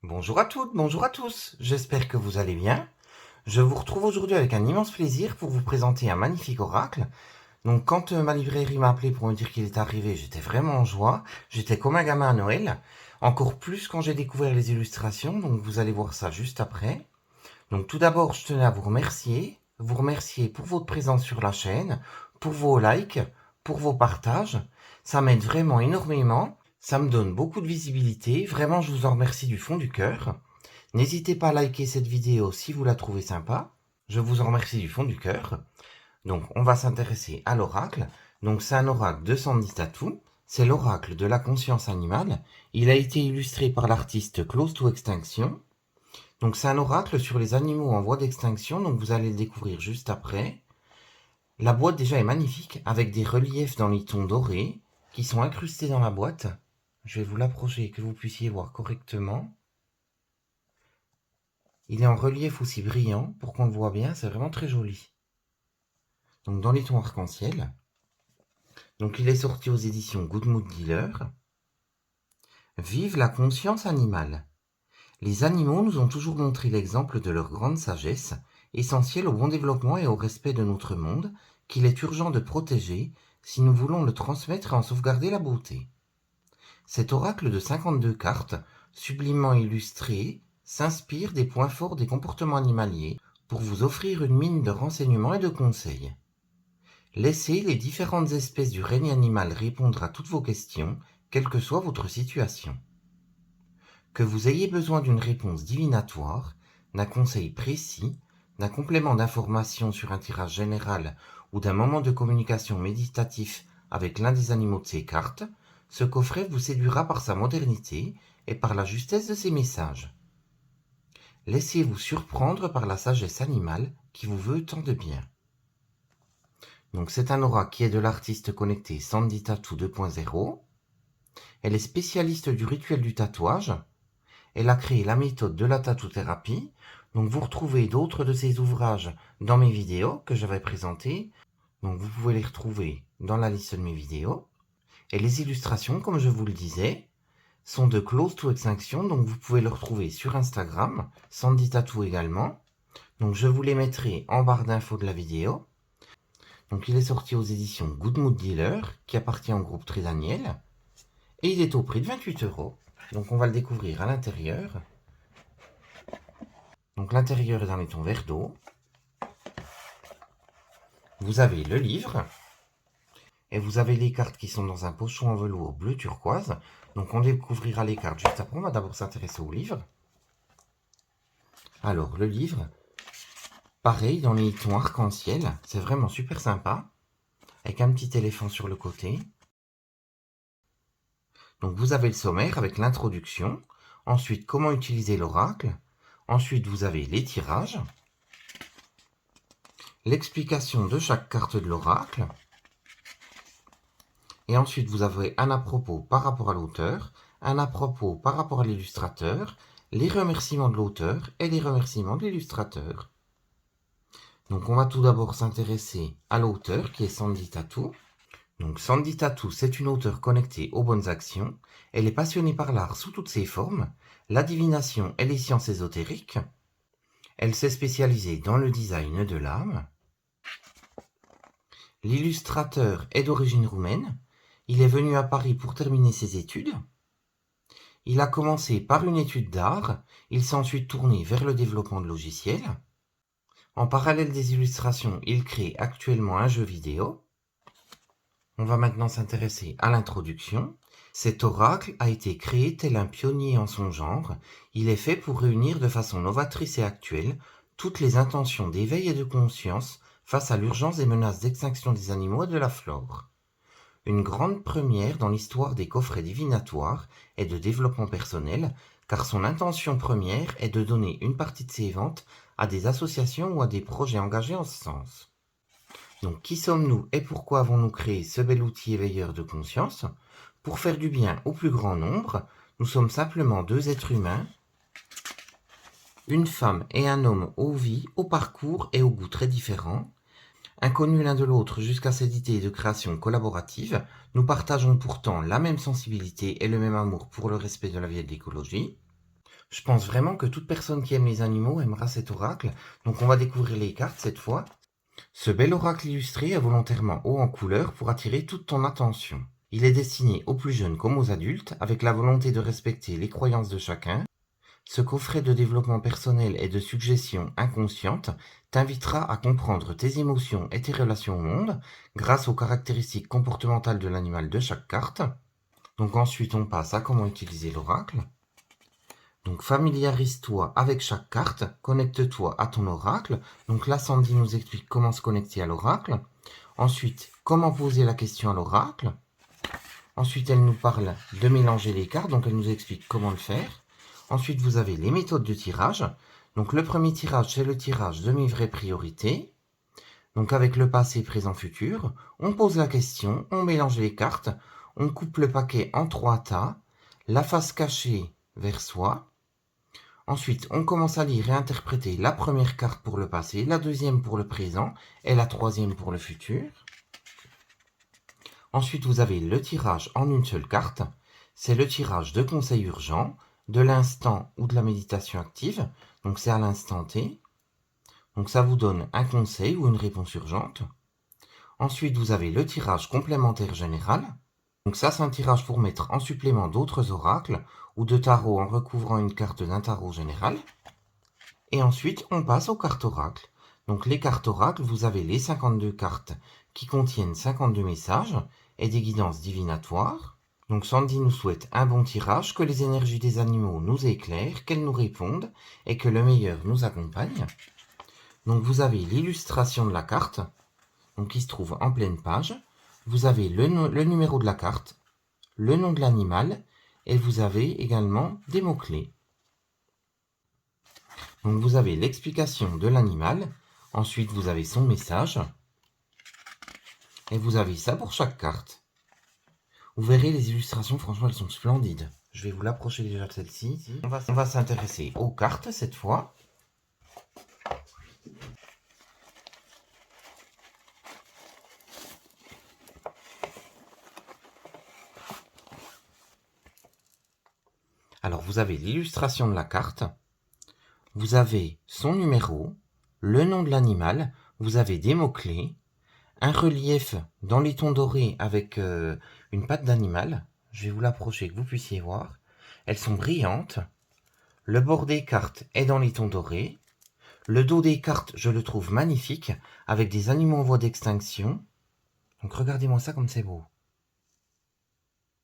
Bonjour à toutes, bonjour à tous, j'espère que vous allez bien. Je vous retrouve aujourd'hui avec un immense plaisir pour vous présenter un magnifique oracle. Donc quand ma librairie m'a appelé pour me dire qu'il est arrivé, j'étais vraiment en joie, j'étais comme un gamin à Noël, encore plus quand j'ai découvert les illustrations, donc vous allez voir ça juste après. Donc tout d'abord, je tenais à vous remercier pour votre présence sur la chaîne, pour vos likes, pour vos partages. Ça m'aide vraiment énormément, ça me donne beaucoup de visibilité. Vraiment, je vous en remercie du fond du cœur. N'hésitez pas à liker cette vidéo si vous la trouvez sympa. Je vous en remercie du fond du cœur. Donc, on va s'intéresser à l'oracle. Donc, c'est un oracle de Sandy Tattoo. C'est l'oracle de la conscience animale. Il a été illustré par l'artiste Close to Extinction. Donc c'est un oracle sur les animaux en voie d'extinction, donc vous allez le découvrir juste après. La boîte déjà est magnifique, avec des reliefs dans les tons dorés, qui sont incrustés dans la boîte. Je vais vous l'approcher, que vous puissiez voir correctement. Il est en relief aussi brillant, pour qu'on le voit bien, c'est vraiment très joli. Donc dans les tons arc-en-ciel. Donc il est sorti aux éditions Good Mood Dealer. Vive la conscience animale. Les animaux nous ont toujours montré l'exemple de leur grande sagesse, essentielle au bon développement et au respect de notre monde, qu'il est urgent de protéger si nous voulons le transmettre et en sauvegarder la beauté. Cet oracle de 52 cartes, sublimement illustré, s'inspire des points forts des comportements animaliers pour vous offrir une mine de renseignements et de conseils. Laissez les différentes espèces du règne animal répondre à toutes vos questions, quelle que soit votre situation. Que vous ayez besoin d'une réponse divinatoire, d'un conseil précis, d'un complément d'information sur un tirage général ou d'un moment de communication méditatif avec l'un des animaux de ces cartes, ce coffret vous séduira par sa modernité et par la justesse de ses messages. Laissez-vous surprendre par la sagesse animale qui vous veut tant de bien. Donc c'est un aura qui est de l'artiste connecté Sandy Tattoo 2.0. Elle est spécialiste du rituel du tatouage. Elle a créé la méthode de la tattoo-thérapie. Donc vous retrouvez d'autres de ses ouvrages dans mes vidéos que j'avais présentées. Donc vous pouvez les retrouver dans la liste de mes vidéos. Et les illustrations, comme je vous le disais, sont de Close to Extinction. Donc vous pouvez le retrouver sur Instagram, Sandy Tattoo également. Donc je vous les mettrai en barre d'infos de la vidéo. Donc il est sorti aux éditions Good Mood Dealer, qui appartient au groupe Très Daniel. Et il est au prix de 28 €. Donc on va le découvrir à l'intérieur. Donc l'intérieur est dans les tons vert d'eau. Vous avez le livre. Et vous avez les cartes qui sont dans un pochon en velours bleu turquoise. Donc on découvrira les cartes juste après. On va d'abord s'intéresser au livre. Alors le livre, pareil dans les tons arc-en-ciel. C'est vraiment super sympa. Avec un petit éléphant sur le côté. Donc vous avez le sommaire avec l'introduction. Ensuite, comment utiliser l'oracle. Ensuite, vous avez les tirages. L'explication de chaque carte de l'oracle. Et ensuite, vous avez un à propos par rapport à l'auteur, un à propos par rapport à l'illustrateur, les remerciements de l'auteur et les remerciements de l'illustrateur. Donc on va tout d'abord s'intéresser à l'auteur qui est Sandy Tattoo. Donc Sandy Tattoo, c'est une auteure connectée aux bonnes actions. Elle est passionnée par l'art sous toutes ses formes, la divination et les sciences ésotériques. Elle s'est spécialisée dans le design de l'âme. L'illustrateur est d'origine roumaine. Il est venu à Paris pour terminer ses études. Il a commencé par une étude d'art. Il s'est ensuite tourné vers le développement de logiciels. En parallèle des illustrations, il crée actuellement un jeu vidéo. On va maintenant s'intéresser à l'introduction. Cet oracle a été créé tel un pionnier en son genre. Il est fait pour réunir de façon novatrice et actuelle toutes les intentions d'éveil et de conscience face à l'urgence des menaces d'extinction des animaux et de la flore. Une grande première dans l'histoire des coffrets divinatoires et de développement personnel, car son intention première est de donner une partie de ses ventes à des associations ou à des projets engagés en ce sens. Donc qui sommes-nous et pourquoi avons-nous créé ce bel outil éveilleur de conscience? Pour faire du bien au plus grand nombre, nous sommes simplement deux êtres humains, une femme et un homme aux vies, au parcours et aux goûts très différents. Inconnus l'un de l'autre jusqu'à cette idée de création collaborative, nous partageons pourtant la même sensibilité et le même amour pour le respect de la vie et de l'écologie. Je pense vraiment que toute personne qui aime les animaux aimera cet oracle. Donc on va découvrir les cartes cette fois. Ce bel oracle illustré est volontairement haut en couleur pour attirer toute ton attention. Il est destiné aux plus jeunes comme aux adultes, avec la volonté de respecter les croyances de chacun. Ce coffret de développement personnel et de suggestions inconscientes t'invitera à comprendre tes émotions et tes relations au monde grâce aux caractéristiques comportementales de l'animal de chaque carte. Donc ensuite on passe à comment utiliser l'oracle. Donc familiarise-toi avec chaque carte, connecte-toi à ton oracle. Donc là Sandy nous explique comment se connecter à l'oracle. Ensuite, comment poser la question à l'oracle. Ensuite, elle nous parle de mélanger les cartes, donc elle nous explique comment le faire. Ensuite, vous avez les méthodes de tirage. Donc le premier tirage, c'est le tirage de mes vraies priorités. Donc avec le passé, présent, futur. On pose la question, on mélange les cartes, on coupe le paquet en 3 tas, la face cachée vers soi. Ensuite, on commence à lire et interpréter la première carte pour le passé, la deuxième pour le présent et la troisième pour le futur. Ensuite, vous avez le tirage en une seule carte. C'est le tirage de conseil urgent, de l'instant ou de la méditation active. Donc c'est à l'instant T. Donc ça vous donne un conseil ou une réponse urgente. Ensuite, vous avez le tirage complémentaire général. Donc ça, c'est un tirage pour mettre en supplément d'autres oracles ou de tarot en recouvrant une carte d'un tarot général. Et ensuite, on passe aux cartes oracles. Donc les cartes oracles, vous avez les 52 cartes qui contiennent 52 messages et des guidances divinatoires. Donc Sandy nous souhaite un bon tirage, que les énergies des animaux nous éclairent, qu'elles nous répondent et que le meilleur nous accompagne. Donc vous avez l'illustration de la carte, donc qui se trouve en pleine page. Vous avez le numéro de la carte, le nom de l'animal et vous avez également des mots-clés. Donc vous avez l'explication de l'animal, ensuite vous avez son message, et vous avez ça pour chaque carte. Vous verrez les illustrations, franchement elles sont splendides. Je vais vous l'approcher déjà de celle-ci. On va s'intéresser aux cartes cette fois. Alors vous avez l'illustration de la carte, vous avez son numéro, le nom de l'animal, vous avez des mots-clés, un relief dans les tons dorés avec une patte d'animal. Je vais vous l'approcher que vous puissiez voir. Elles sont brillantes. Le bord des cartes est dans les tons dorés. Le dos des cartes, je le trouve magnifique, avec des animaux en voie d'extinction. Donc regardez-moi ça comme c'est beau.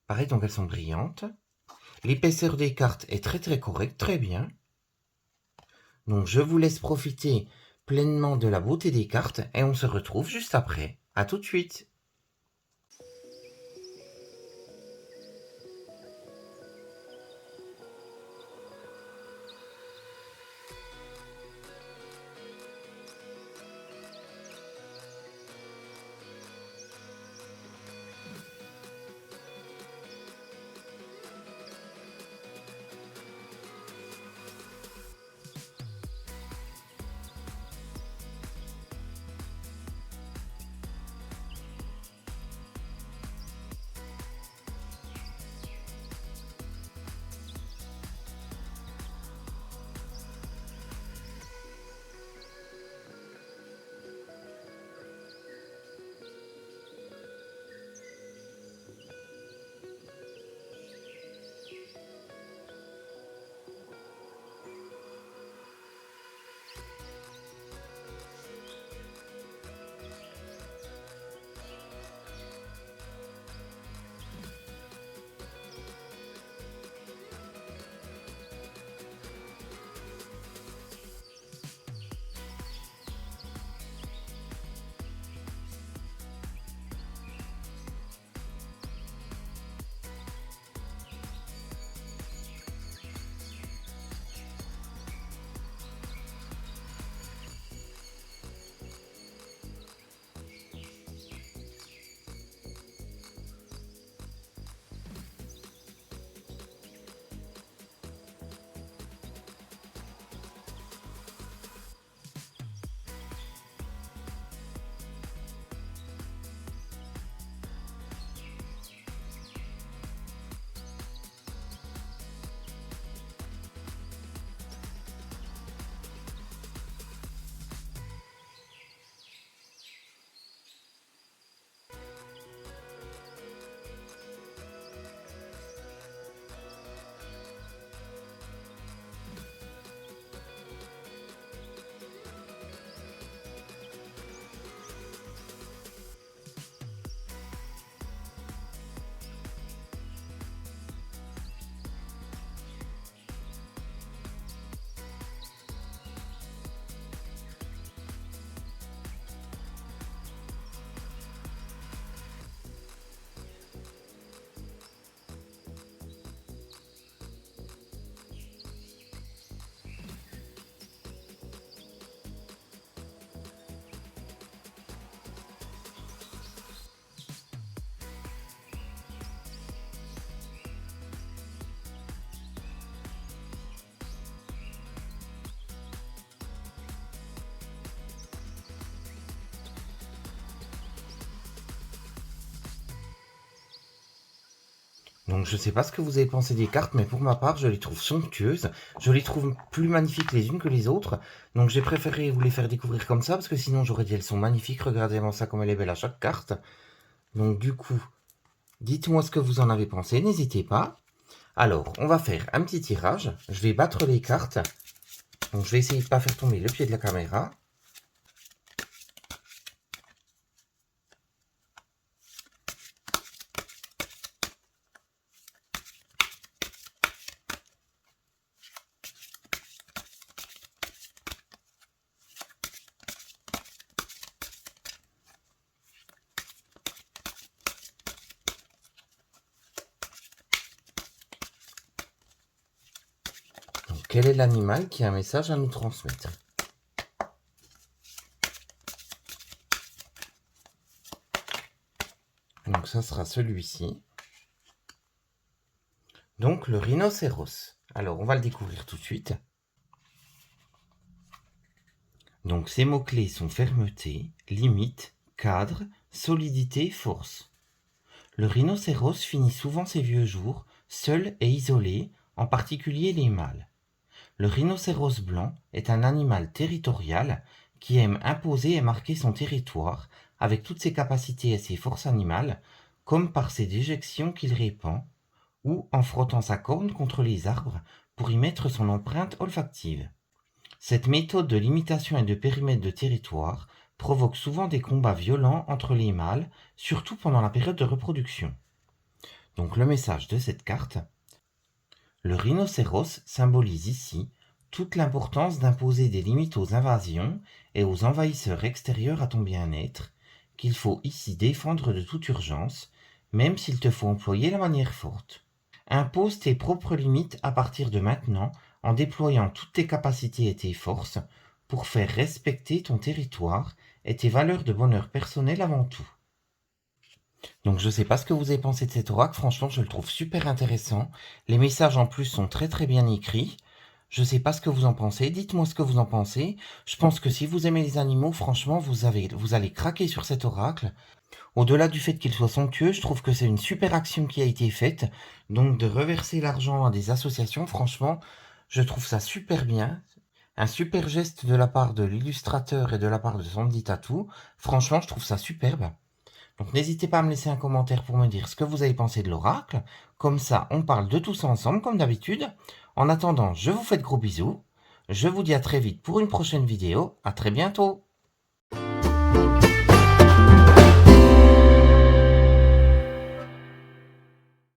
Pareil, donc elles sont brillantes. L'épaisseur des cartes est très très correcte, très bien. Donc je vous laisse profiter pleinement de la beauté des cartes et on se retrouve juste après. À tout de suite. Donc je sais pas ce que vous avez pensé des cartes, mais pour ma part, je les trouve somptueuses. Je les trouve plus magnifiques les unes que les autres. Donc j'ai préféré vous les faire découvrir comme ça, parce que sinon j'aurais dit elles sont magnifiques. Regardez-moi ça comme elle est belle à chaque carte. Donc du coup, dites-moi ce que vous en avez pensé, n'hésitez pas. Alors, on va faire un petit tirage. Je vais battre les cartes. Donc je vais essayer de ne pas faire tomber le pied de la caméra. Donc, quel est l'animal qui a un message à nous transmettre? Donc ça sera celui-ci. Donc le rhinocéros. Alors on va le découvrir tout de suite. Donc ces mots-clés sont fermeté, limite, cadre, solidité, force. Le rhinocéros finit souvent ses vieux jours, seul et isolé, en particulier les mâles. Le rhinocéros blanc est un animal territorial qui aime imposer et marquer son territoire avec toutes ses capacités et ses forces animales, comme par ses déjections qu'il répand, ou en frottant sa corne contre les arbres pour y mettre son empreinte olfactive. Cette méthode de limitation et de périmètre de territoire provoque souvent des combats violents entre les mâles, surtout pendant la période de reproduction. Donc le message de cette carte: le rhinocéros symbolise ici toute l'importance d'imposer des limites aux invasions et aux envahisseurs extérieurs à ton bien-être, qu'il faut ici défendre de toute urgence, même s'il te faut employer la manière forte. Impose tes propres limites à partir de maintenant en déployant toutes tes capacités et tes forces pour faire respecter ton territoire et tes valeurs de bonheur personnel avant tout. Donc je ne sais pas ce que vous avez pensé de cet oracle, franchement je le trouve super intéressant. Les messages en plus sont très très bien écrits. Je ne sais pas ce que vous en pensez, dites-moi ce que vous en pensez. Je pense que si vous aimez les animaux, franchement vous allez craquer sur cet oracle. Au-delà du fait qu'il soit somptueux, je trouve que c'est une super action qui a été faite. Donc de reverser l'argent à des associations, franchement, je trouve ça super bien. Un super geste de la part de l'illustrateur et de la part de Sandy Tattoo. Franchement, je trouve ça superbe. Donc n'hésitez pas à me laisser un commentaire pour me dire ce que vous avez pensé de l'oracle. Comme ça, on parle de tout ça ensemble, comme d'habitude. En attendant, je vous fais de gros bisous. Je vous dis à très vite pour une prochaine vidéo. À très bientôt.